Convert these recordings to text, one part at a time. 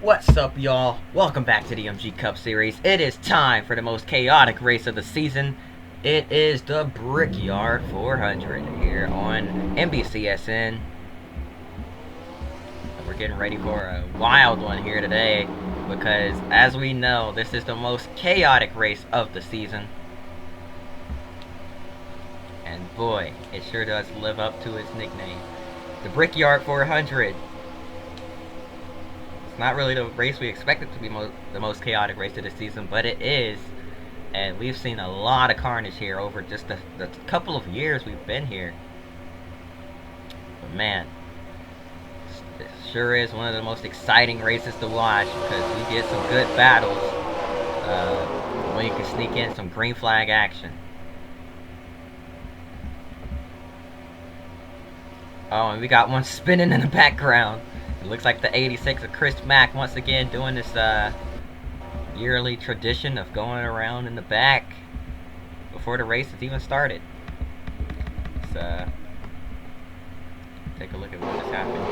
What's up, y'all? Welcome back to the MG Cup Series. It is time for the most chaotic race of the season. It is the Brickyard 400 here on NBCSN. We're getting ready for a wild one here today because, as we know, this is the most chaotic race of the season. And boy, it sure does live up to its nickname. The Brickyard 400. It's not really the race we expected to be the most chaotic race of the season, but it is. And we've seen a lot of carnage here over just the couple of years we've been here. But man, it sure is one of the most exciting races to watch because we get some good battles when you can sneak in some green flag action. Oh, and we got one spinning in the background. It looks like the 86 of Chris Mack once again doing this yearly tradition of going around in the back before the race has even started. Let's take a look at what just happened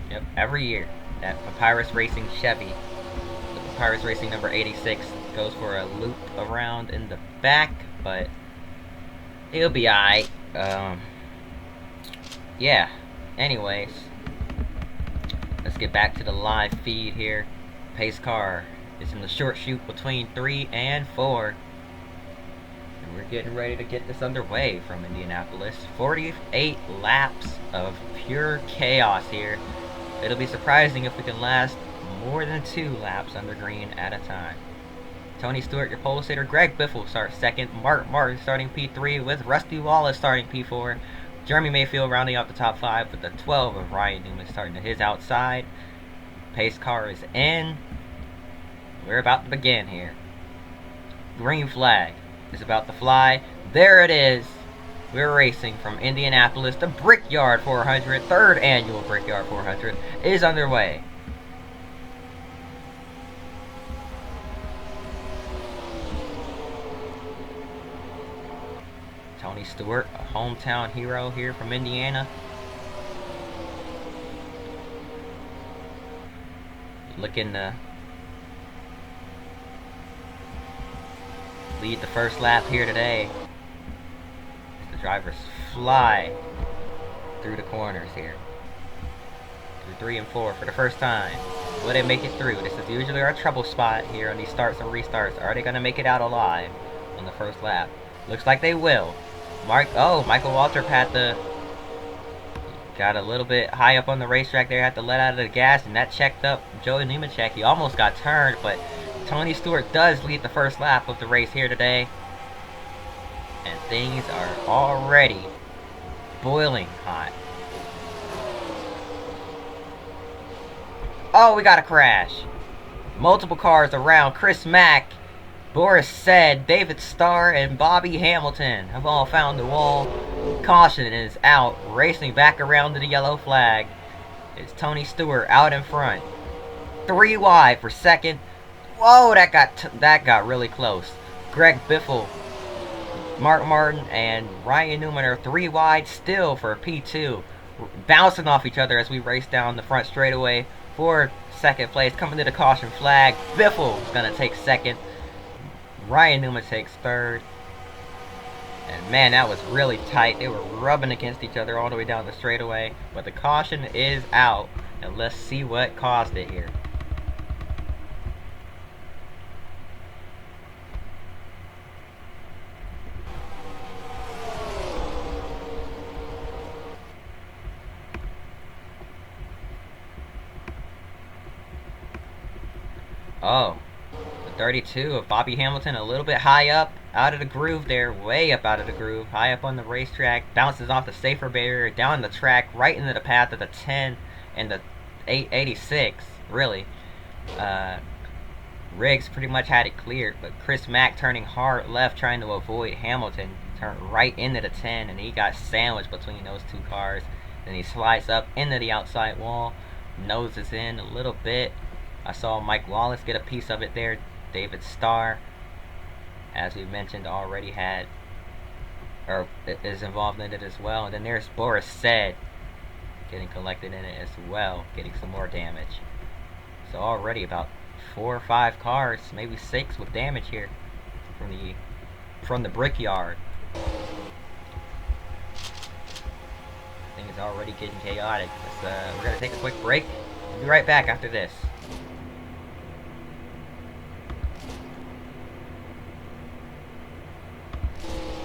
here. Yep, every year that Papyrus Racing Chevy, the Papyrus Racing number 86, goes for a loop around in the back, but he'll be alright. Yeah. Anyways, let's get back to the live feed here. Pace car is in the short chute between 3 and 4. And we're getting ready to get this underway from Indianapolis. 48 laps of pure chaos here. It'll be surprising if we can last more than 2 laps under green at a time. Tony Stewart, your pole sitter. Greg Biffle starts second. Mark Martin starting P3 with Rusty Wallace starting P4. Jeremy Mayfield rounding out the top 5 with the 12 of Ryan Newman starting to his outside. Pace car is in. We're about to begin here. Green flag is about to fly. There it is. We're racing from Indianapolis. The Brickyard 400, third annual Brickyard 400, is underway. Tony Stewart, a hometown hero here from Indiana. Looking to lead the first lap here today. The drivers fly through the corners here. Through 3 and 4 for the first time. Will they make it through? This is usually our trouble spot here on these starts and restarts. Are they going to make it out alive on the first lap? Looks like they will. Michael Waltrip got a little bit high up on the racetrack there, had to let out of the gas, and that checked up Joey Nemechek. He almost got turned, but Tony Stewart does lead the first lap of the race here today. And things are already boiling hot. Oh, we got a crash. Multiple cars around. Chris Mack, Boris Said, David Starr, and Bobby Hamilton have all found the wall. Caution is out, racing back around to the yellow flag. It's Tony Stewart out in front. 3 wide for second. Whoa, that got really close. Greg Biffle, Mark Martin, and Ryan Newman are 3 wide still for P2. Bouncing off each other as we race down the front straightaway for second place. Coming to the caution flag. Biffle is going to take second. Ryan Newman takes third. And man, that was really tight. They were rubbing against each other all the way down the straightaway. But the caution is out. And let's see what caused it here. Oh. 32 of Bobby Hamilton, a little bit high up, out of the groove there, way up out of the groove, high up on the racetrack, bounces off the safer barrier, down the track, right into the path of the 10 and the 886, really. Riggs pretty much had it cleared, but Chris Mack turning hard left, trying to avoid Hamilton, turned right into the 10, and he got sandwiched between those 2 cars. Then he slides up into the outside wall, noses in a little bit. I saw Mike Wallace get a piece of it there. David Starr, as we mentioned, already had or is involved in it as well. And then there's Boris Said getting collected in it as well, getting some more damage. So already about 4 or 5 cars, maybe 6 with damage here from the Brickyard. Thing is already getting chaotic. We're gonna take a quick break. We'll be right back after this.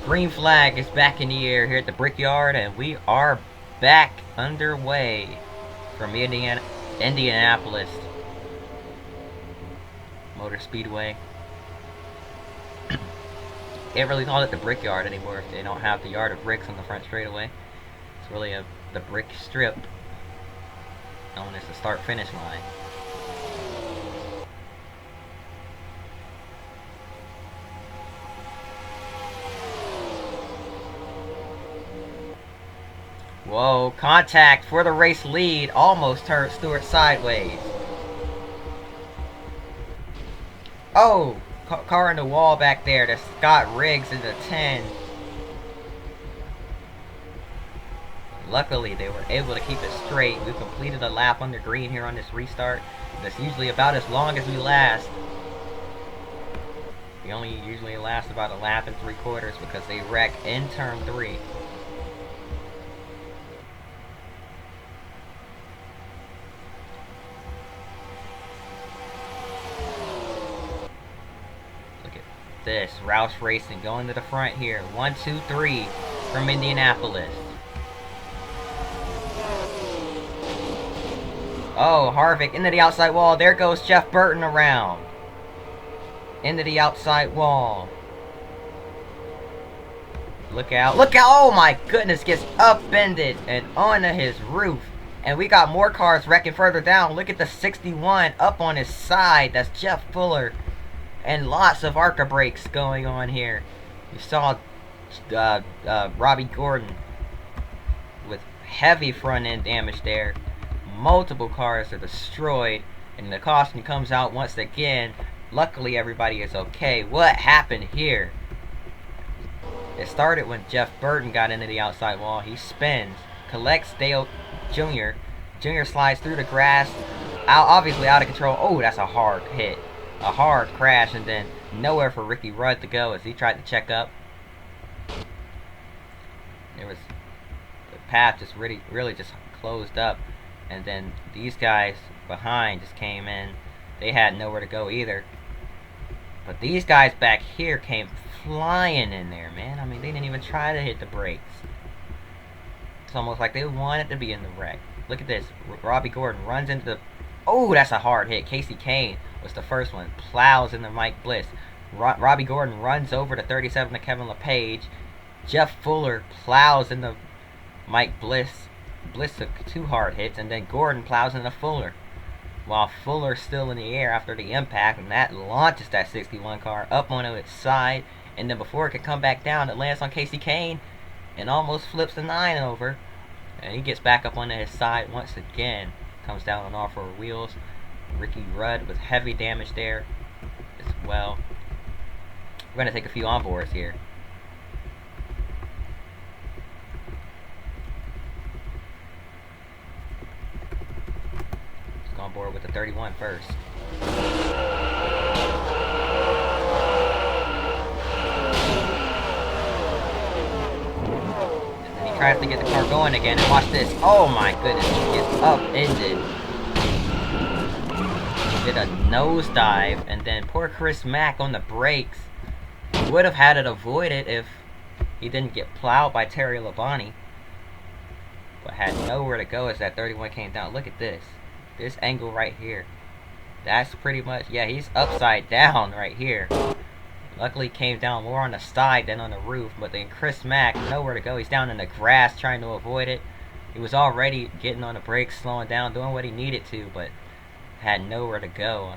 Green flag is back in the air here at the Brickyard, and we are back underway from Indianapolis Motor Speedway. Can't really call it the Brickyard anymore if they don't have the yard of bricks on the front straightaway. It's really the brick strip known as the start-finish line. Whoa, contact for the race lead. Almost turned Stewart sideways. Oh, car in the wall back there. That's Scott Riggs in the 10. Luckily, they were able to keep it straight. We completed a lap under green here on this restart. That's usually about as long as we last. We only usually last about a lap and 3/4 because they wreck in turn 3. This Roush Racing going to the front here. 1, 2, 3 from Indianapolis. Oh, Harvick into the outside wall. There goes Jeff Burton around. Into the outside wall. Look out. Look out. Oh my goodness. Gets upended and onto his roof. And we got more cars wrecking further down. Look at the 61 up on his side. That's Jeff Fuller. And lots of ARCA brakes going on here. You saw Robbie Gordon with heavy front end damage there. Multiple cars are destroyed. And the caution comes out once again. Luckily everybody is okay. What happened here? It started when Jeff Burton got into the outside wall. He spins. Collects Dale Jr. Jr. slides through the grass. Obviously out of control. Oh, that's a hard hit. A hard crash, and then nowhere for Ricky Rudd to go as he tried to check up. There was the path just really just closed up, and then these guys behind just came in. They had nowhere to go either. But these guys back here came flying in there, man. I mean, they didn't even try to hit the brakes. It's almost like they wanted to be in the wreck. Look at this. Robbie Gordon runs into the... Oh, that's a hard hit. Casey Kane was the first one. Plows into Mike Bliss. Robbie Gordon runs over to 37 to Kevin LePage. Jeff Fuller plows into Mike Bliss. Bliss took 2 hard hits, and then Gordon plows into Fuller. While Fuller's still in the air after the impact, and that launches that 61 car up onto its side. And then before it could come back down, it lands on Casey Kane and almost flips the 9 over. And he gets back up onto his side once again. Comes down on all 4 wheels. Ricky Rudd with heavy damage there as well. We're going to take a few onboards here. Let's go on board with the 31 first. He tries to get the car going again, and watch this. Oh my goodness, he gets upended. He did a nosedive, and then poor Chris Mack on the brakes would have had it avoided if he didn't get plowed by Terry Labonte, but had nowhere to go as that 31 came down. Look at this. This angle right here. That's pretty much, yeah, he's upside down right here. Luckily came down more on the side than on the roof, but then Chris Mack, nowhere to go. He's down in the grass trying to avoid it. He was already getting on the brakes, slowing down, doing what he needed to, but had nowhere to go.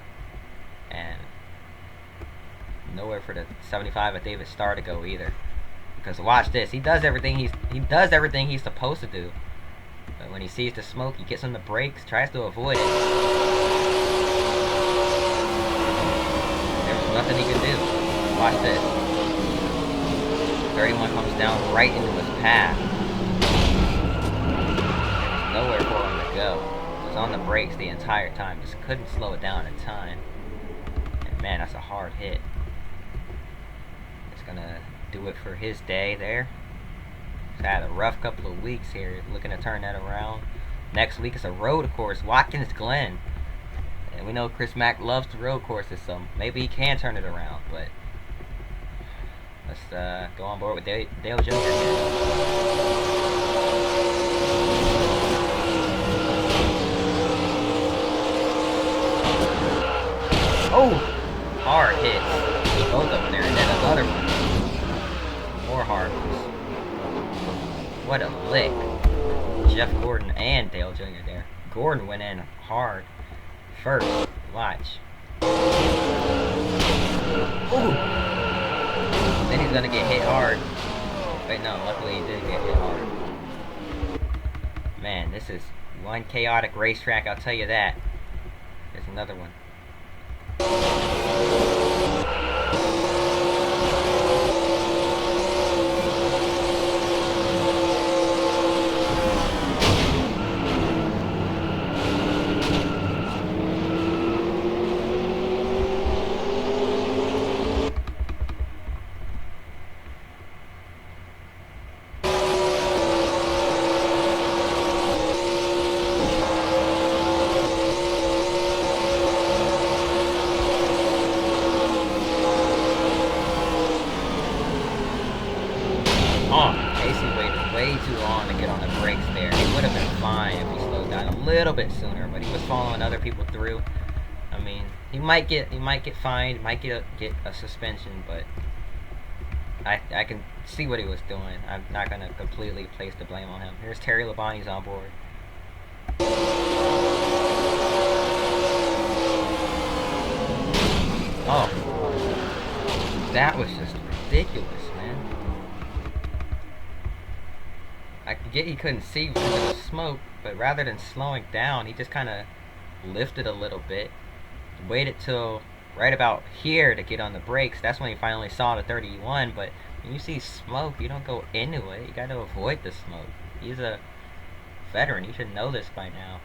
And nowhere for the 75 at David Starr to go either. Because watch this, he does everything he's supposed to do. But when he sees the smoke, he gets on the brakes, tries to avoid it. There was nothing he could do. Watch this. 31 comes down right into his path. There's nowhere for him to go. He was on the brakes the entire time. Just couldn't slow it down in time. And man, that's a hard hit. It's gonna do it for his day there. He's had a rough couple of weeks here. Looking to turn that around. Next week is a road course, Watkins Glen. And we know Chris Mack loves the road courses, so maybe he can turn it around. But let's go on board with Dale Jr. here. Oh! Hard hits. Both of them there, and then another one. More hard ones. What a lick. Jeff Gordon and Dale Jr. there. Gordon went in hard first. Watch. Ooh! Then he's gonna get hit hard. Wait, no, luckily he did get hit hard. Man, this is one chaotic racetrack, I'll tell you that. There's another one. Way too long to get on the brakes there. He would have been fine if he slowed down a little bit sooner, but he was following other people through. I mean, he might get fined, might get a suspension, but I can see what he was doing. I'm not gonna completely place the blame on him. Here's Terry Labonte's on board. Oh, that was just ridiculous, man. I get he couldn't see because of the smoke, but rather than slowing down, he just kind of lifted a little bit, waited till right about here to get on the brakes. That's when he finally saw the 31, but when you see smoke, you don't go into it. You got to avoid the smoke. He's a veteran. You should know this by now.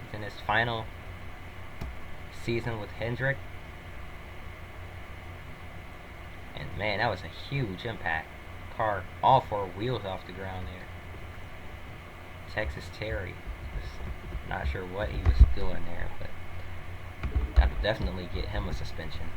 He's in his final season with Hendrick. And man, that was a huge impact. Car, all four wheels off the ground there. Texas Terry. Just not sure what he was doing there, but that'll definitely get him a suspension.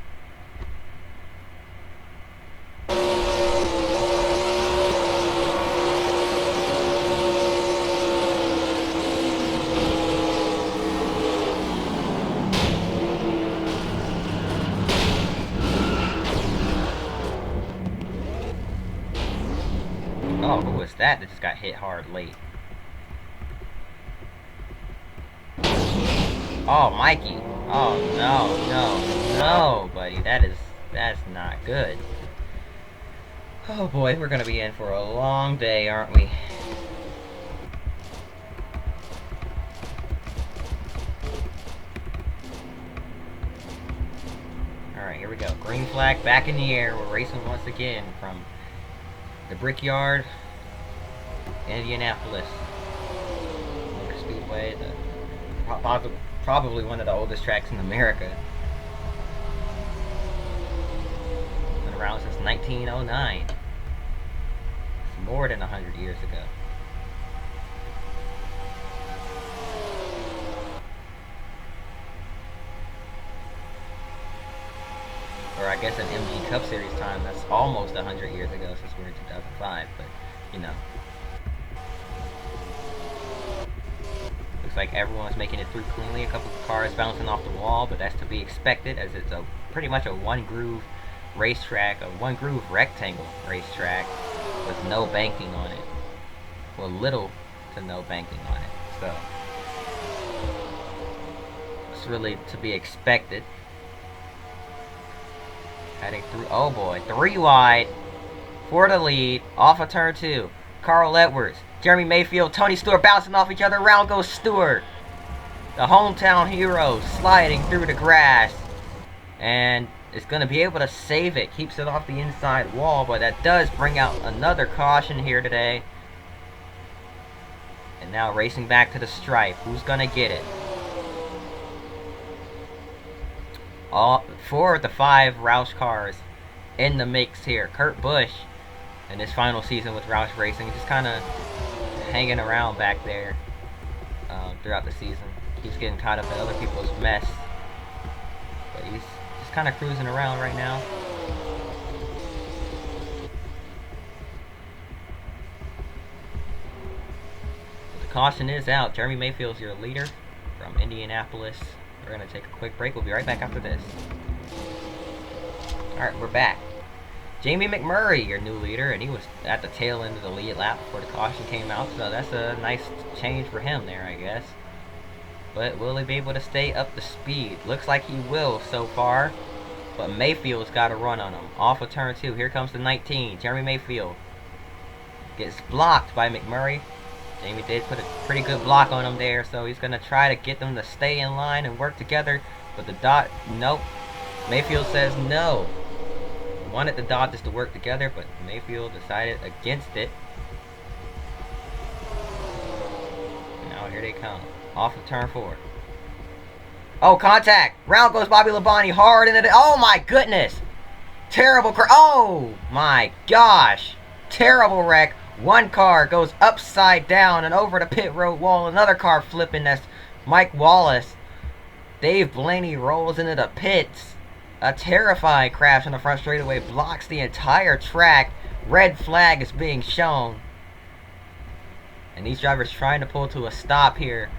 Oh, who was that just got hit hard late? Oh, Mikey. Oh, no, buddy. That's not good. Oh boy, we're gonna be in for a long day, aren't we? Alright, here we go. Green flag back in the air. We're racing once again from the Brickyard, Indianapolis Motor Speedway, probably one of the oldest tracks in America. Been around since 1909. It's more than 100 years ago. Or I guess an MG Cup Series time, that's almost 100 years ago since we're in 2005, but, you know. Looks like everyone's making it through cleanly. A couple of cars bouncing off the wall, but that's to be expected as it's pretty much a one-groove racetrack, a one-groove rectangle racetrack with no banking on it. Well, little to no banking on it, so it's really to be expected. Heading through, oh boy, 3 wide for the lead, off of turn 2. Carl Edwards, Jeremy Mayfield, Tony Stewart bouncing off each other. Round goes Stewart, the hometown hero, sliding through the grass. And is going to be able to save it. Keeps it off the inside wall, but that does bring out another caution here today. And now racing back to the stripe. Who's going to get it? All 4 of the 5 Roush cars in the mix here. Kurt Busch in his final season with Roush Racing, just kind of hanging around back there throughout the season. Keeps getting caught up in other people's mess, but he's just kind of cruising around right now. The caution is out. Jeremy Mayfield's your leader from Indianapolis. We're going to take a quick break. We'll be right back after this. Alright, we're back. Jamie McMurray, your new leader, and he was at the tail end of the lead lap before the caution came out, so that's a nice change for him there, I guess. But will he be able to stay up to speed? Looks like he will so far, but Mayfield's got a run on him. Off of turn 2, here comes the 19, Jeremy Mayfield. Gets blocked by McMurray. Jamie did put a pretty good block on him there, so he's going to try to get them to stay in line and work together, but the dot, nope. Mayfield says no. Wanted the Dodgers to work together, but Mayfield decided against it. Now here they come. Off of turn 4. Oh, contact! Round goes Bobby Labonte hard into the... Oh my goodness! Terrible oh my gosh! Terrible wreck. One car goes upside down and over the pit road wall. Another car flipping. That's Mike Wallace. Dave Blaney rolls into the pits. A terrifying crash on the front straightaway blocks the entire track. Red flag is being shown. And these drivers trying to pull to a stop here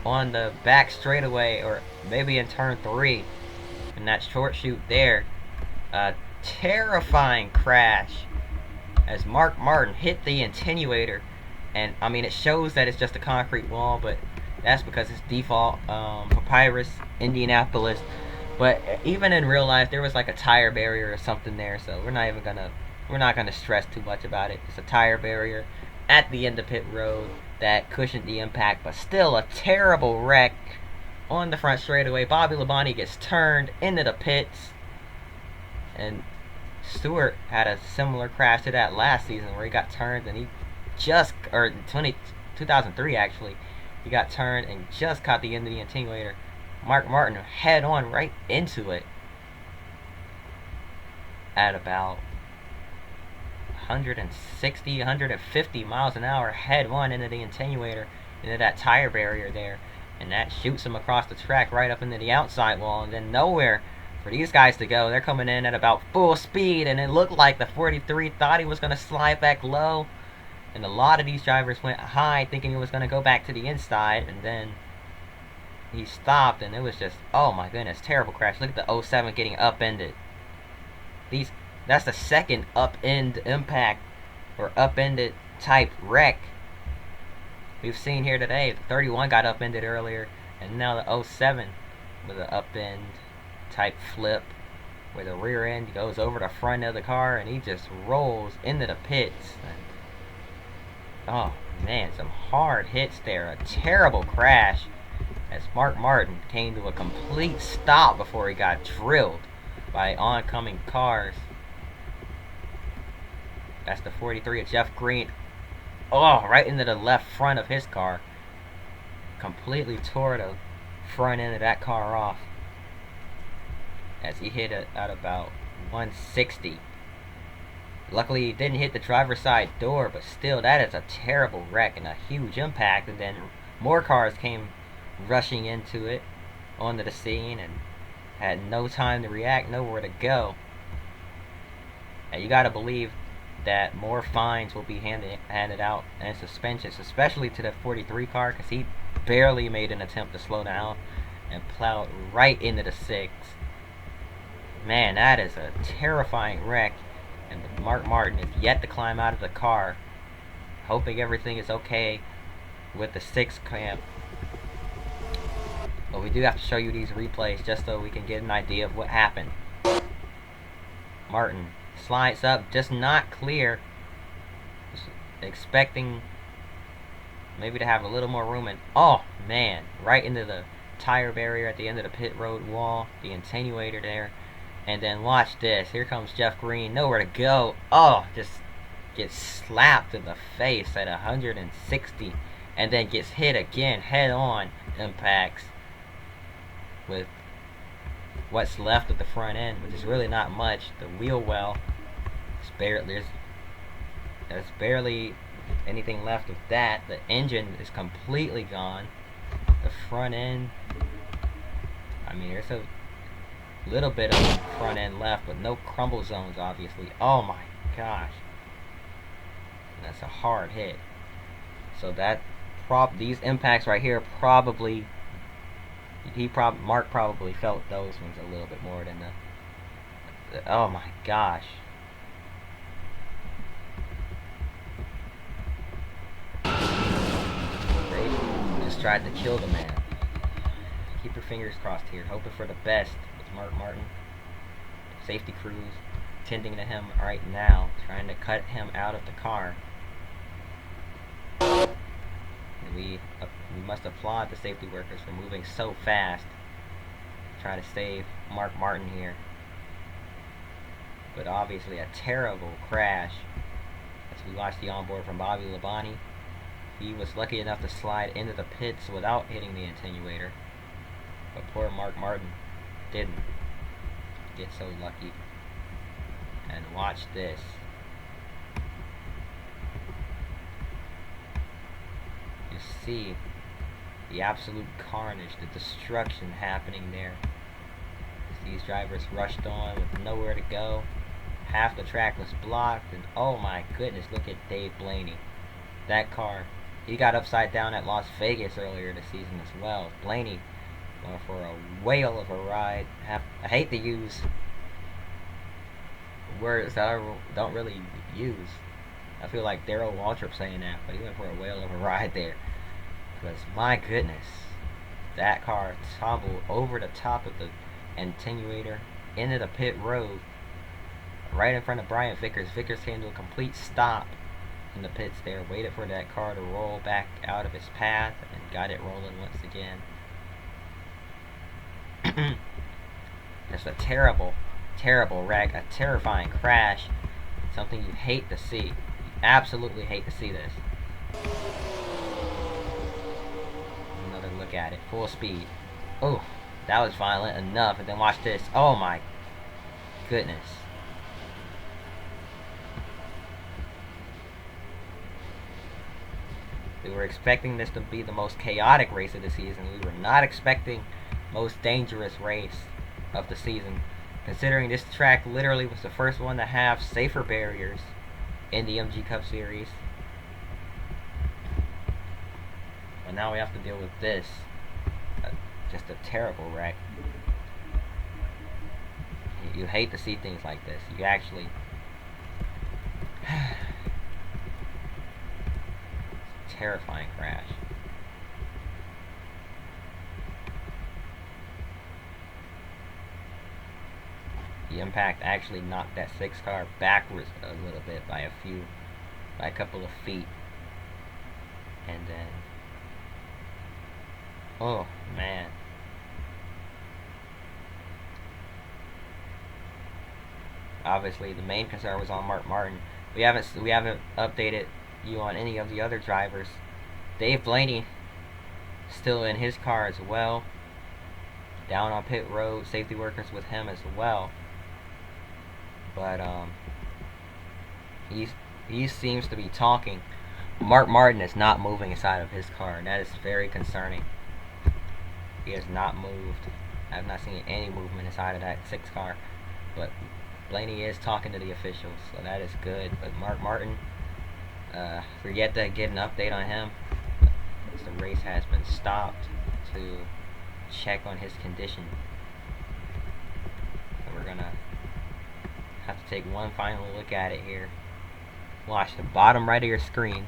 on the back straightaway, or maybe in turn 3. In that short shoot there. A terrifying crash as Mark Martin hit the attenuator. And, I mean, it shows that it's just a concrete wall, but that's because it's default Papyrus, Indianapolis. But even in real life, there was like a tire barrier or something there, so we're not gonna stress too much about it. It's a tire barrier at the end of pit road that cushioned the impact, but still a terrible wreck on the front straightaway. Bobby Labonte gets turned into the pits, and Stewart had a similar crash to that last season where he got turned and he just, or 2003 actually, he got turned and just caught the end of the attenuator. Mark Martin head on right into it at about 160, 150 miles an hour, head on into the attenuator, into that tire barrier there, and that shoots him across the track right up into the outside wall, and then nowhere for these guys to go. They're coming in at about full speed, and it looked like the 43 thought he was going to slide back low, and a lot of these drivers went high thinking he was going to go back to the inside, and then he stopped, and it was just, oh my goodness, terrible crash. Look at the 07 getting upended. That's the second upend impact, or upended type wreck we've seen here today. The 31 got upended earlier, and now the 07 with an upend type flip, where the rear end goes over the front of the car, and he just rolls into the pits. And, oh man, some hard hits there. A terrible crash, as Mark Martin came to a complete stop before he got drilled by oncoming cars. That's the 43 of Jeff Green. Oh, right into the left front of his car. Completely tore the front end of that car off as he hit it at about 160. Luckily, he didn't hit the driver's side door, but still, that is a terrible wreck and a huge impact. And then more cars came rushing into it, onto the scene, and had no time to react, nowhere to go. And you gotta believe that more fines will be handed out, and suspensions, especially to the 43 car, because he barely made an attempt to slow down and plowed right into the 6. Man, that is a terrifying wreck, and Mark Martin is yet to climb out of the car, hoping everything is okay with the 6 clamp. But we do have to show you these replays just so we can get an idea of what happened. Martin slides up, just not clear. Just expecting maybe to have a little more room, and oh man, right into the tire barrier at the end of the pit road wall, the attenuator there. And then watch this. Here comes Jeff Green. Nowhere to go. Oh, just gets slapped in the face at 160. And then gets hit again head on. Impacts with what's left of the front end, which is really not much. The wheel well, there's barely anything left of that. The engine is completely gone. The front end, I mean, there's a little bit of front end left, but no crumble zones, obviously. Oh my gosh, that's a hard hit. So that these impacts right here probably Mark probably felt those ones a little bit more than the oh my gosh. They just tried to kill the man. Keep your fingers crossed here, hoping for the best with Mark Martin. Safety crews tending to him right now, trying to cut him out of the car. And we must applaud the safety workers for moving so fast to try to save Mark Martin here. But obviously a terrible crash. As we watch the onboard from Bobby Labonte, he was lucky enough to slide into the pits without hitting the attenuator. But poor Mark Martin didn't get so lucky. And watch this. You see the absolute carnage, the destruction happening there. As these drivers rushed on with nowhere to go. Half the track was blocked, and oh my goodness, look at Dave Blaney. That car, he got upside down at Las Vegas earlier this season as well. Blaney went for a whale of a ride. I hate to use words that I don't really use. I feel like Darrell Waltrip saying that, but he went for a whale of a ride there. Because my goodness, that car tumbled over the top of the attenuator into the pit road right in front of Brian Vickers. Vickers came to a complete stop in the pits there, waited for that car to roll back out of its path, and got it rolling once again. Just a terrible, terrible wreck, a terrifying crash, something you hate to see. You absolutely hate to see this. Another look at it, full speed. Oh, that was violent enough. And then watch this. Oh my goodness. We were expecting this to be the most chaotic race of the season. We were not expecting most dangerous race of the season, considering this track literally was the first one to have safer barriers in the MG Cup Series. And now we have to deal with this. Just a terrible wreck. You hate to see things like this. You actually... terrifying crash. The impact actually knocked that 6 car backwards a little bit by a couple of feet. And then, oh man. Obviously the main concern was on Mark Martin. We haven't updated you on any of the other drivers. Dave Blaney still in his car as well, down on pit road, safety workers with him as well. But he seems to be talking. Mark Martin is not moving inside of his car, and that is very concerning. He has not moved. I have not seen any movement inside of that 6 car. But Blaney is talking to the officials, so that is good. But Mark Martin, we're yet to get an update on him. The race has been stopped to check on his condition. And we're gonna have to take one final look at it here. Watch the bottom right of your screen.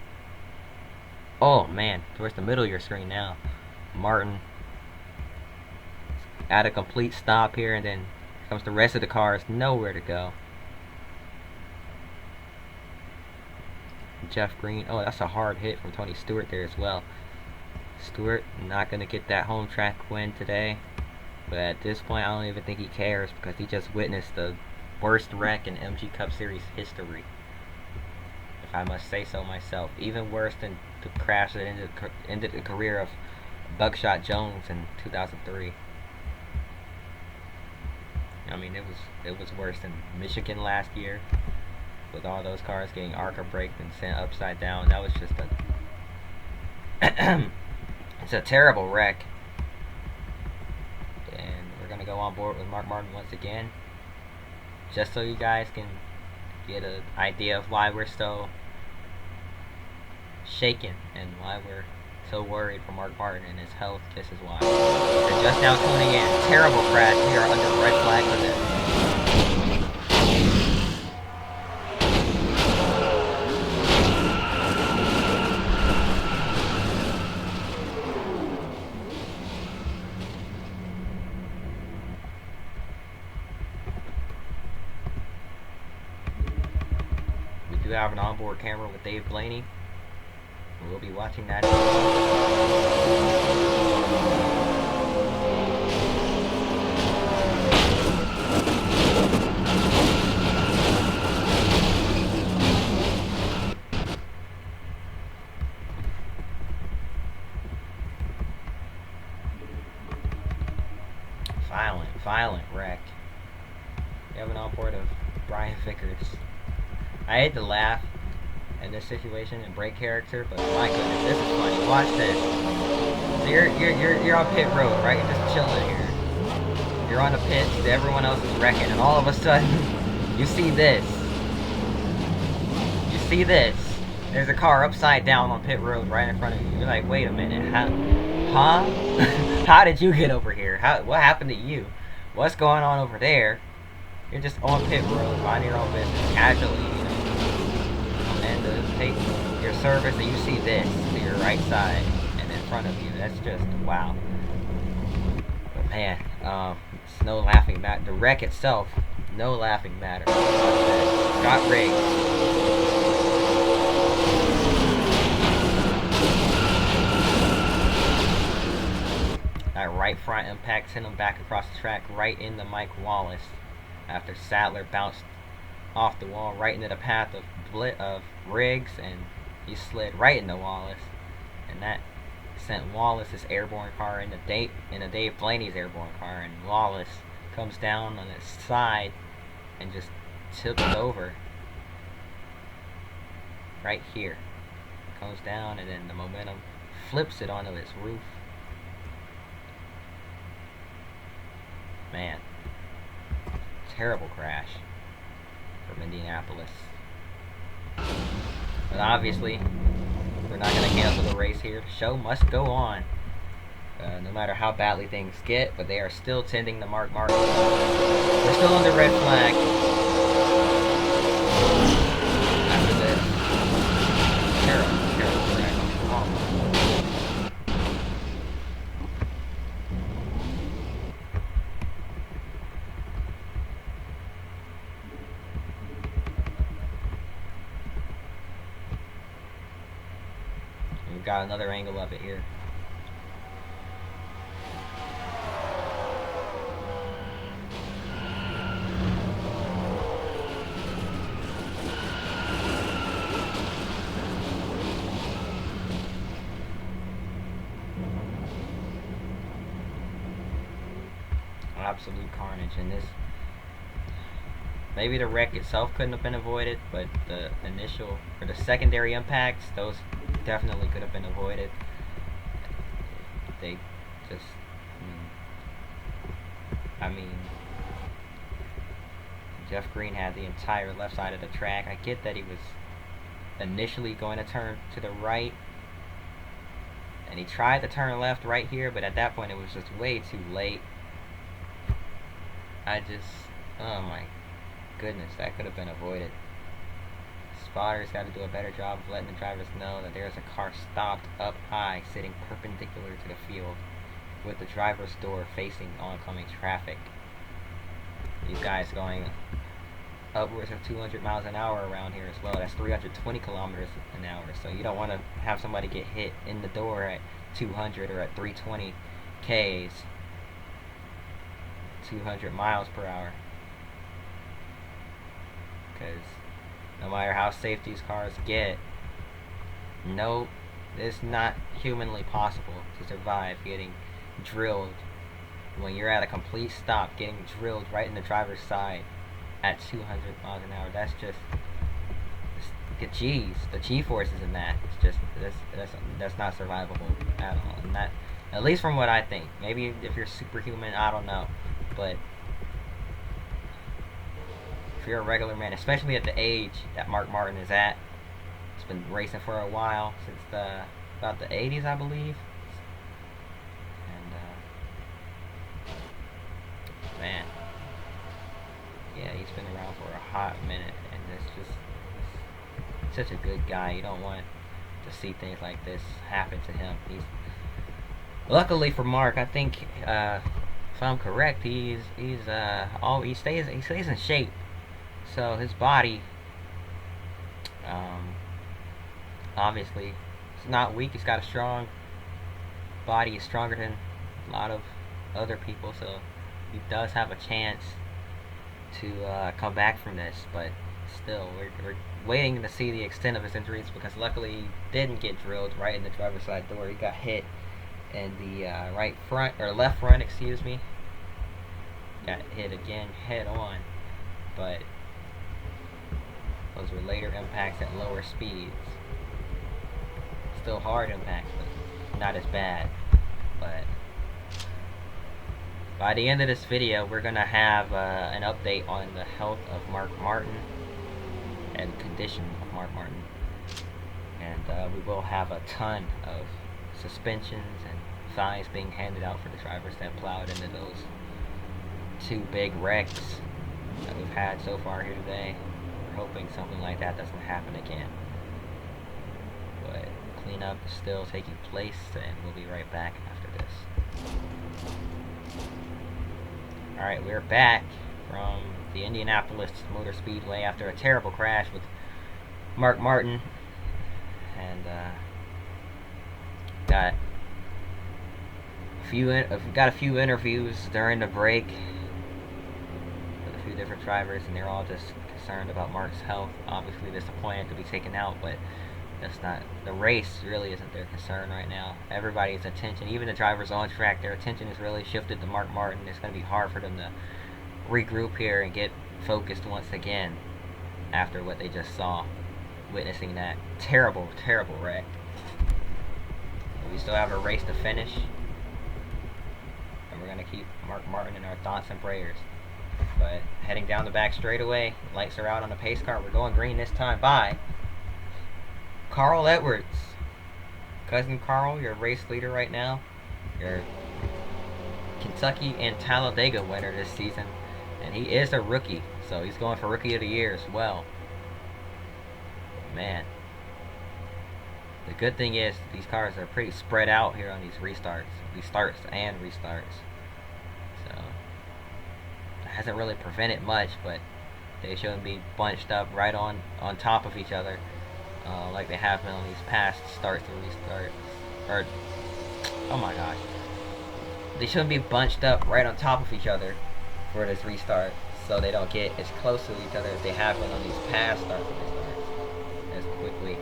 Oh man, towards the middle of your screen now. Martin at a complete stop here, and then comes the rest of the cars, nowhere to go. Jeff Green, oh, that's a hard hit from Tony Stewart there as well. Stewart not going to get that home track win today. But at this point, I don't even think he cares because he just witnessed the worst wreck in MG Cup Series history. If I must say so myself. Even worse than the crash that ended the career of Buckshot Jones in 2003. I mean, it was worse than Michigan last year, with all those cars getting ARCA braked and sent upside down. That was just a it's a terrible wreck. And we're gonna go on board with Mark Martin once again, just so you guys can get an idea of why we're so shaken and why we're so worried for Mark Martin and his health. This is why. They're just now tuning in. Terrible crash. We are under red flag for this. We do have an onboard camera with Dave Blaney. We'll be watching that. Violent wreck. We have an onboard of Brian Vickers. I hate to laugh in this situation and break character, but my goodness, this is funny. Watch this. So you're on pit road, right? You're just chilling here. You're on the pits, everyone else is wrecking, and all of a sudden, you see this. You see this. There's a car upside down on pit road right in front of you. You're like, wait a minute, huh? How did you get over here? What happened to you? What's going on over there? You're just on pit road, minding your own business, casually, you know. And take your service, and you see this to your right side and in front of you. That's just wow. But man, it's no laughing matter. The wreck itself, no laughing matter. Got rigged. That right front impact sent him back across the track right into Mike Wallace after Sadler bounced off the wall right into the path of Riggs, and he slid right into Wallace, and that sent Wallace's airborne car into Dave Blaney's airborne car, and Wallace comes down on his side and just tips over right here. Comes down, and then the momentum flips it onto its roof. Man, terrible crash from Indianapolis. But obviously, we're not going to cancel the race here. The show must go on, no matter how badly things get. But they are still tending to Mark Martin. We're still under red flag. After this, terrible crash. Oh. We've got another angle of it here. Absolute carnage in this. Maybe the wreck itself couldn't have been avoided, but the initial or the secondary impacts, those definitely could have been avoided. They just, I mean, Jeff Green had the entire left side of the track. I get that he was initially going to turn to the right, and he tried to turn left right here, but at that point it was just way too late. Oh my goodness, that could have been avoided. Spotters got to do a better job of letting the drivers know that there's a car stopped up high, sitting perpendicular to the field, with the driver's door facing oncoming traffic. These guys going upwards of 200 miles an hour around here as well. That's 320 kilometers an hour. So you don't want to have somebody get hit in the door at 200 or at 320 Ks. 200 miles per hour. Because no matter how safe these cars get, no, it's not humanly possible to survive getting drilled when you're at a complete stop, getting drilled right in the driver's side at 200 miles an hour. That's just the G's, the G forces in that. It's just that's not survivable at all. And that, at least from what I think. Maybe if you're superhuman, I don't know, but if you're a regular man, especially at the age that Mark Martin is at, he's been racing for a while, since about the 80s, I believe. And man, yeah, he's been around for a hot minute, and it's just such a good guy. You don't want to see things like this happen to him. He's, luckily for Mark, I think, if I'm correct, he stays in shape. So his body, obviously, it's not weak. He's got a strong body. He's stronger than a lot of other people, so he does have a chance to come back from this. But still, we're waiting to see the extent of his injuries, because luckily he didn't get drilled right in the driver's side door. He got hit in the left front, excuse me. Got hit again head on, but those were later impacts at lower speeds. Still hard impacts, but not as bad. But by the end of this video, we're going to have an update on the health of Mark Martin and condition of Mark Martin. And we will have a ton of suspensions and fines being handed out for the drivers that plowed into those two big wrecks that we've had so far here today. We're hoping something like that doesn't happen again. But cleanup is still taking place, and we'll be right back after this. Alright, we're back from the Indianapolis Motor Speedway after a terrible crash with Mark Martin, and got a few interviews during the break with a few different drivers, and they're all just concerned about Mark's health. Obviously disappointed to be taken out, but that's not, the race really isn't their concern right now. Everybody's attention, even the drivers on track, their attention is really shifted to Mark Martin. It's going to be hard for them to regroup here and get focused once again after what they just saw, witnessing that terrible, terrible wreck. But we still have a race to finish, and we're going to keep Mark Martin in our thoughts and prayers. But heading down the back straightaway, lights are out on the pace car. We're going green this time by Carl Edwards. Cousin Carl, your race leader right now. Your Kentucky and Talladega winner this season. And he is a rookie, so he's going for Rookie of the Year as well. Man. The good thing is these cars are pretty spread out here on these starts and restarts. So it hasn't really prevented much, but they shouldn't be bunched up right on top of each other. Like they have been on these past starts and restarts. Or, oh my gosh. They shouldn't be bunched up right on top of each other for this restart, so they don't get as close to each other as they have been on these past starts and restarts as quickly.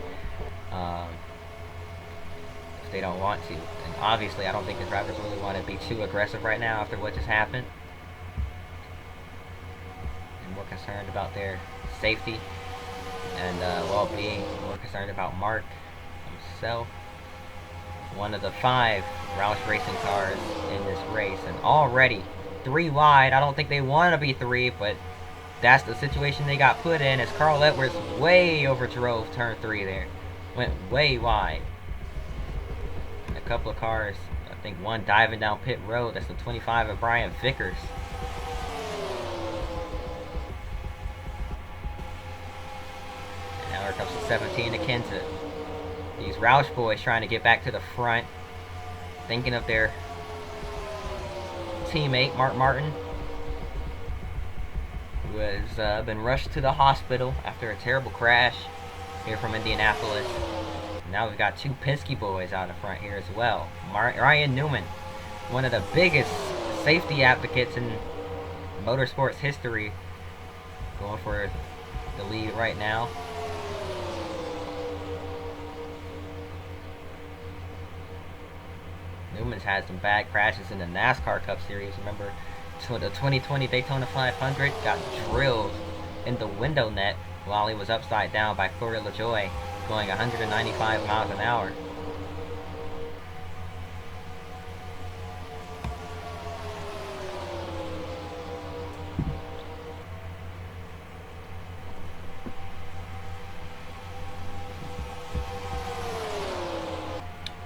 If they don't want to. And obviously, I don't think the drivers really want to be too aggressive right now after what just happened. And more concerned about their safety and well-being, more concerned about Mark himself. One of the 5 Roush Racing cars in this race, and already 3 wide. I don't think they want to be 3, but that's the situation they got put in, as Carl Edwards way overdrove turn 3 there. Went way wide. And a couple of cars, I think one diving down pit road. That's the 25 of Brian Vickers. Here comes the 17 of Kenseth. These Roush boys trying to get back to the front, thinking of their teammate Mark Martin, who has been rushed to the hospital after a terrible crash here from Indianapolis. Now we've got 2 Penske boys out in front here as well. Ryan Newman, one of the biggest safety advocates in motorsports history. Going for the lead right now. Newman's had some bad crashes in the NASCAR Cup Series. Remember, the 2020 Daytona 500 got drilled in the window net while he was upside down by Corey LaJoie, going 195 miles an hour.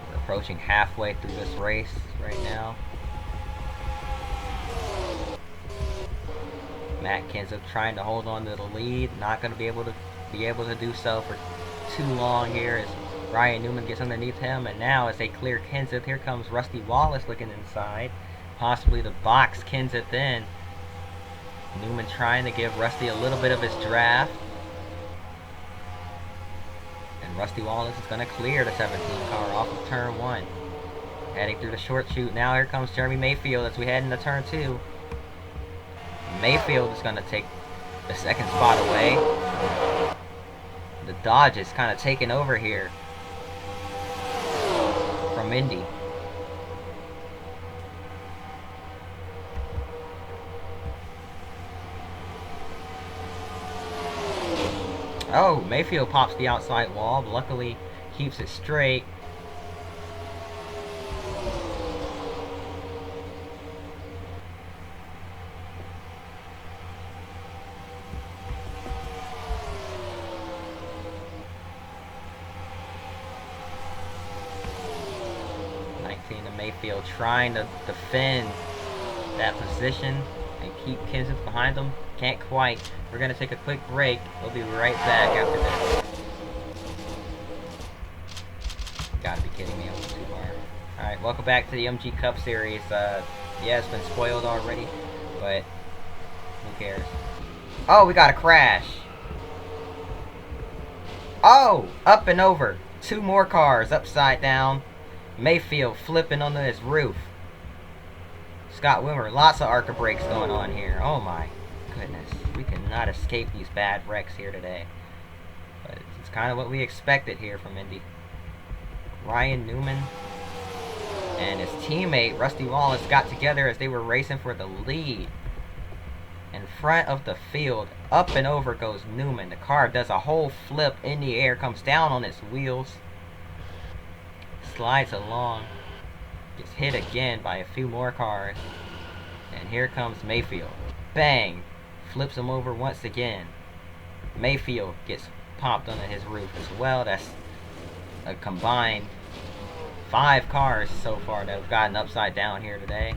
We're approaching halfway through this race right now. Matt Kenseth trying to hold on to the lead, not going to be able to do so for too long here as Ryan Newman gets underneath him, and now as they clear Kenseth, here comes Rusty Wallace looking inside, possibly to box Kenseth in. Newman trying to give Rusty a little bit of his draft, and Rusty Wallace is going to clear the 17 car off of turn 1, heading through the short chute. Now here comes Jeremy Mayfield as we head into turn 2. Mayfield is going to take the second spot away. The Dodge is kind of taking over here from Indy. Oh, Mayfield pops the outside wall, but luckily keeps it straight. Mayfield trying to defend that position and keep Kenseth behind him. Can't quite. We're going to take a quick break. We'll be right back after this. Gotta be kidding me. I went too far. Alright, welcome back to the MG Cup Series. Yeah, it's been spoiled already, but who cares? Oh, we got a crash. Oh, up and over. 2 more cars upside down. Mayfield flipping onto his roof. Scott Wimmer, lots of ARCA brakes going on here. Oh my goodness. We cannot escape these bad wrecks here today. But it's kind of what we expected here from Indy. Ryan Newman and his teammate Rusty Wallace got together as they were racing for the lead. In front of the field, up and over goes Newman. The car does a whole flip in the air, comes down on its wheels, slides along, gets hit again by a few more cars, and here comes Mayfield. Bang! Flips him over once again. Mayfield gets popped under his roof as well. That's a combined 5 cars so far that have gotten upside down here today.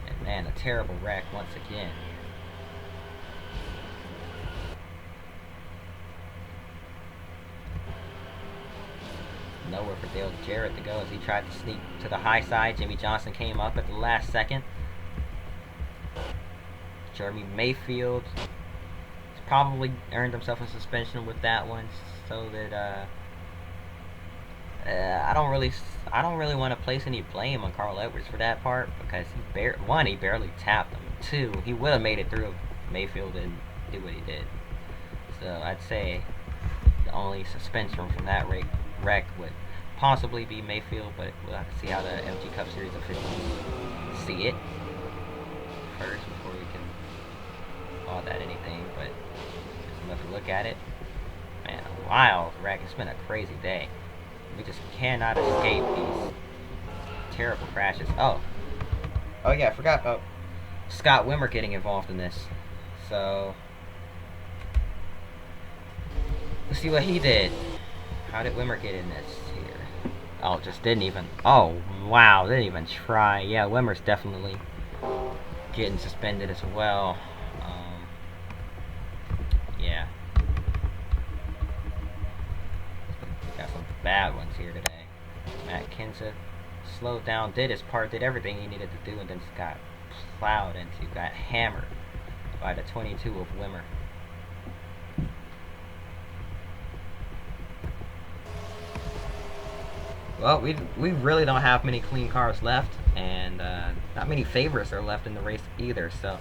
And man, a terrible wreck once again. Nowhere for Dale Jarrett to go as he tried to sneak to the high side. Jimmy Johnson came up at the last second. Jeremy Mayfield probably earned himself a suspension with that one, so that I don't really want to place any blame on Carl Edwards for that part, because he barely tapped him. 2, he would have made it through if Mayfield didn't do what he did. So I'd say the only suspension from that wreck would possibly be Mayfield, but we'll have to see how the MG Cup Series officials see it first before we can call that anything. But just enough to look at it. Man, a wild wreck. It's been a crazy day. We just cannot escape these terrible crashes. Oh yeah, I forgot about Scott Wimmer getting involved in this. So let's see what he did. How did Wimmer get in this here? Oh, just didn't even. Oh, wow, didn't even try. Yeah, Wimmer's definitely getting suspended as well. Yeah. Got some bad ones here today. Matt Kenseth slowed down, did his part, did everything he needed to do, and then just got plowed into, got hammered by the 22 of Wimmer. Well, we really don't have many clean cars left. and not many favorites are left in the race either. So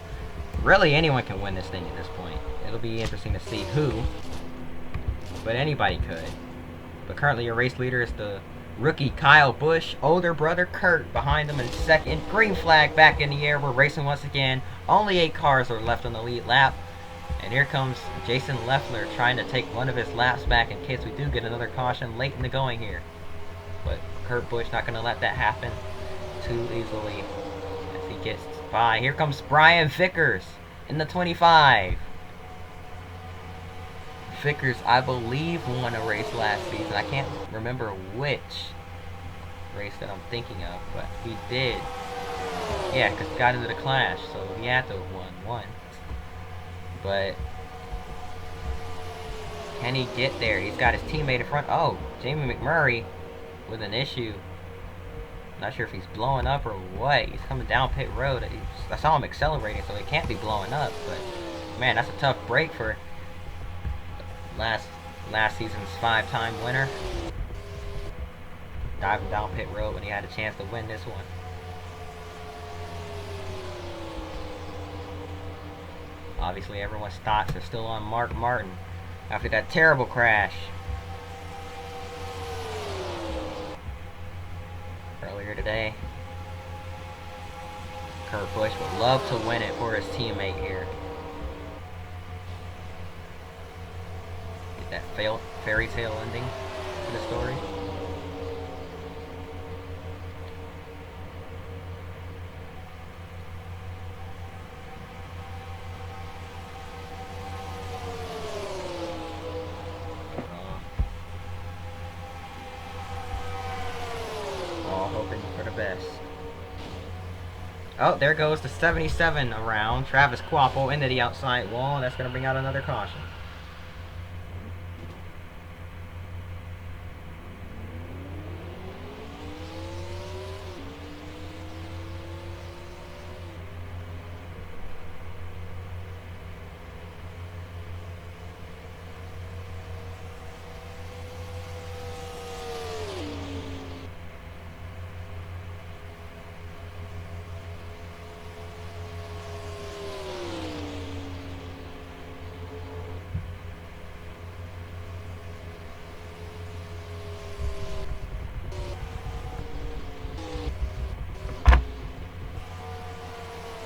really, anyone can win this thing at this point. It'll be interesting to see who, but anybody could. But currently, your race leader is the rookie Kyle Busch, older brother Kurt behind him in second. Green flag back in the air. We're racing once again. Only 8 cars are left on the lead lap. And here comes Jason Leffler trying to take one of his laps back in case we do get another caution late in the going here. But Kurt Busch not going to let that happen too easily as he gets by. Here comes Brian Vickers in the 25. Vickers, I believe, won a race last season. I can't remember which race that I'm thinking of, but he did. Yeah, because he got into the Clash, so he had to have won one. But can he get there? He's got his teammate in front. Oh, Jamie McMurray with an issue. Not sure if he's blowing up or what. He's coming down pit road. I saw him accelerating, so he can't be blowing up. But man, that's a tough break for last season's 5-time winner. Diving down pit road when he had a chance to win this one. Obviously, everyone's thoughts are still on Mark Martin after that terrible crash earlier today. Kurt Busch would love to win it for his teammate here. Get that fairy tale ending to the story. For the best. Oh, there goes the 77 around. Travis Quappo into the outside wall. That's going to bring out another caution.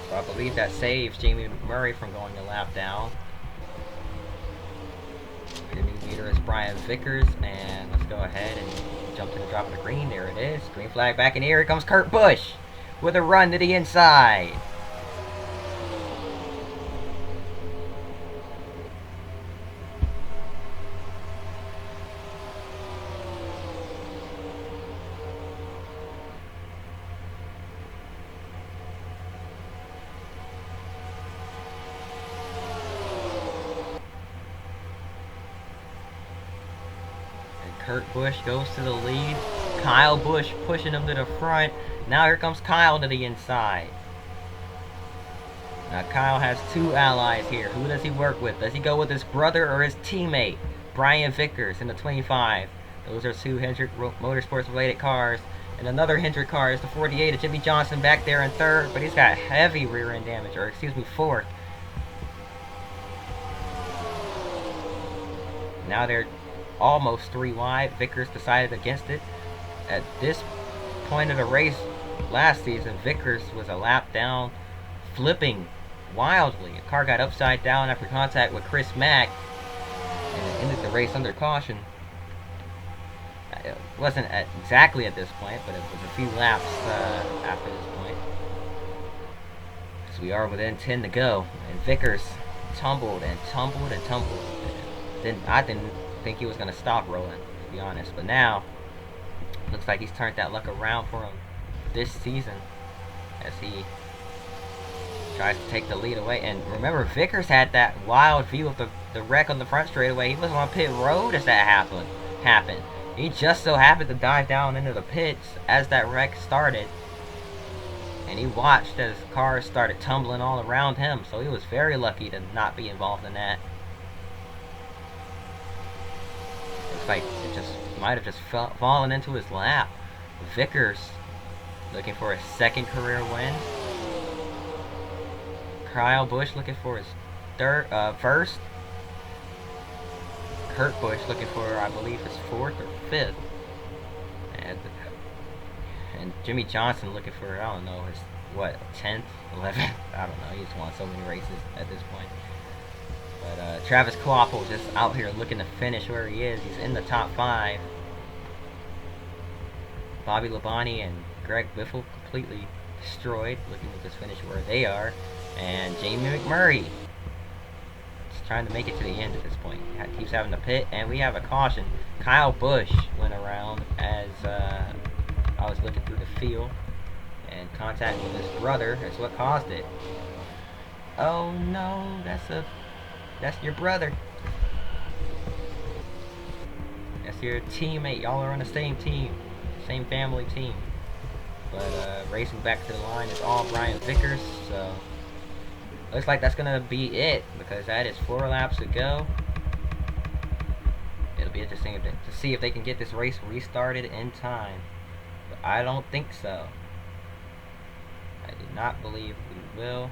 I believe that saves Jamie McMurray from going a lap down. Your new leader is Brian Vickers, and let's go ahead and jump to the drop of the green. There it is. Green flag back in the air. Here comes Kurt Busch with a run to the inside. Kurt Busch goes to the lead. Kyle Busch pushing him to the front. Now here comes Kyle to the inside. Now Kyle has 2 allies here. Who does he work with? Does he go with his brother or his teammate? Brian Vickers in the 25. Those are 2 Hendrick Motorsports related cars. And another Hendrick car is the 48 of Jimmy Johnson back there in 3rd. But he's got heavy rear end damage. Or excuse me, 4th. Now they're almost 3 wide. Vickers decided against it. At this point of the race last season, Vickers was a lap down, flipping wildly. A car got upside down after contact with Chris Mack, and it ended the race under caution. It wasn't exactly at this point, but it was a few laps after this point. So we are within 10 to go, and Vickers tumbled and tumbled and tumbled. I didn't think he was going to stop rolling, to be honest. But now, looks like he's turned that luck around for him this season as he tries to take the lead away. And remember, Vickers had that wild view of the wreck on the front straightaway. He was on pit road as that happened. He just so happened to dive down into the pits as that wreck started. And he watched as cars started tumbling all around him. So he was very lucky to not be involved in that. Looks like it just might have just fallen into his lap. Vickers looking for his second career win. Kyle Busch looking for his first. Kurt Busch looking for, I believe, his fourth or fifth. And Jimmy Johnson looking for, I don't know, his, 10th, 11th? I don't know. He just won so many races at this point. But Travis Kvapil just out here looking to finish where he is. He's in the top 5. Bobby Labonte and Greg Biffle completely destroyed, looking to just finish where they are. And Jamie McMurray is trying to make it to the end at this point. Keeps having to pit, and we have a caution. Kyle Busch went around as I was looking through the field, and contact with his brother is what caused it. Oh no, that's your brother. That's your teammate. Y'all are on the same team, same family team. But racing back to the line is all Brian Vickers, so looks like that's gonna be it, because that is 4 laps to go. It'll be interesting to see if they can get this race restarted in time. But I don't think so. I do not believe we will.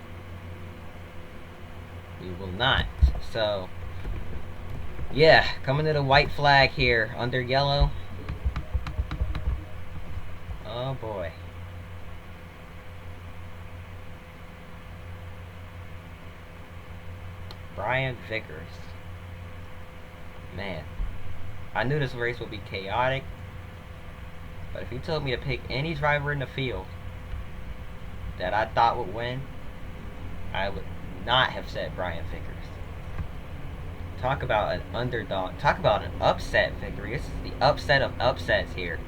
We will not. So, yeah, coming to the white flag here under yellow. Oh boy. Brian Vickers. Man, I knew this race would be chaotic, but if you told me to pick any driver in the field that I thought would win, I would not have said Brian Vickers. Talk about an underdog. Talk about an upset victory. This is the upset of upsets here.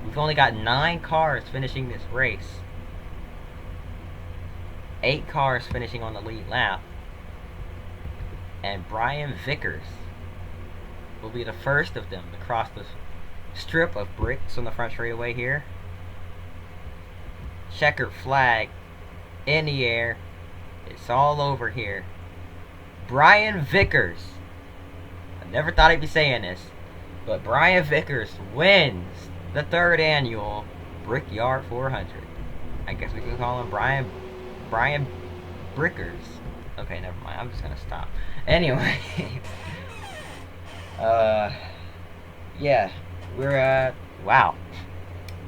We've only got 9 cars finishing this race. 8 cars finishing on the lead lap. And Brian Vickers will be the first of them to cross the strip of bricks on the front straightaway here. Checkered flag in the air. It's all over here. Brian Vickers. I never thought I'd be saying this, but Brian Vickers wins the 3rd annual Brickyard 400. I guess we can call him Brian Brickers. Okay, never mind. I'm just gonna stop. Anyway, yeah, we're wow,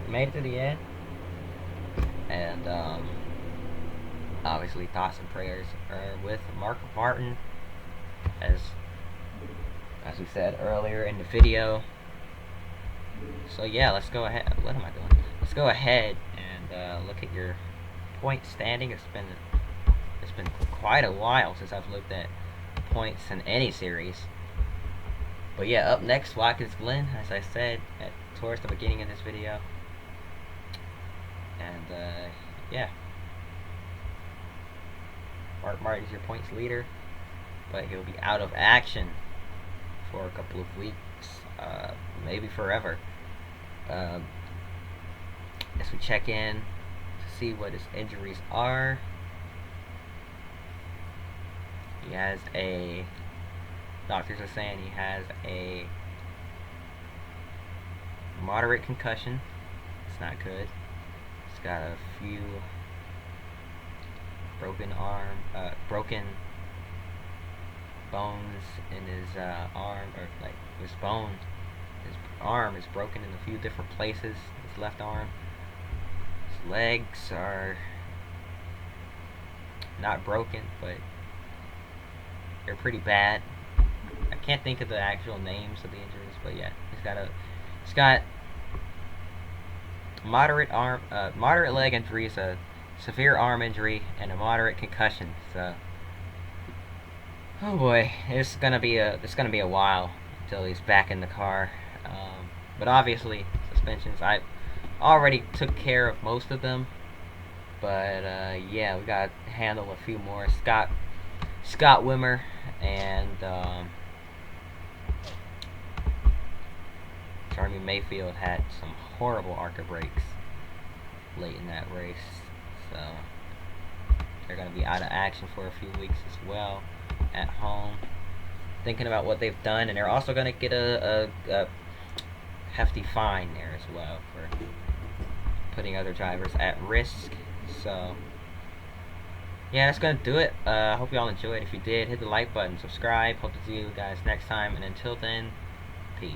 we made it to the end, and obviously thoughts and prayers are with Mark Martin, as we said earlier in the video. So yeah, let's go ahead. What am I doing? Let's go ahead and look at your point standing. It's been quite a while since I've looked at points in any series. But yeah, up next, Watkins Glen, as I said towards the beginning of this video. And yeah, Mark Martin's your points leader, but he'll be out of action for a couple of weeks, maybe forever. As we check in to see what his injuries are. He has doctors are saying he has a moderate concussion. It's not good. He's got a few broken bones in his arm, or like his arm is broken in a few different places. His left arm. His legs are not broken, but they're pretty bad. I can't think of the actual names of the injuries, but yeah, he's got moderate leg injuries, a severe arm injury, and a moderate concussion. So, oh boy, it's gonna be a while until he's back in the car. But obviously, suspensions, I already took care of most of them. But yeah, we got to handle a few more. Scott Wimmer and Jeremy Mayfield had some horrible ARCA brakes late in that race, so they're going to be out of action for a few weeks as well at home, thinking about what they've done. And they're also going to get a hefty fine there as well for putting other drivers at risk. So yeah, that's gonna do it. Hope you all enjoyed. If you did, hit the like button, subscribe. Hope to see you guys next time, and until then, peace.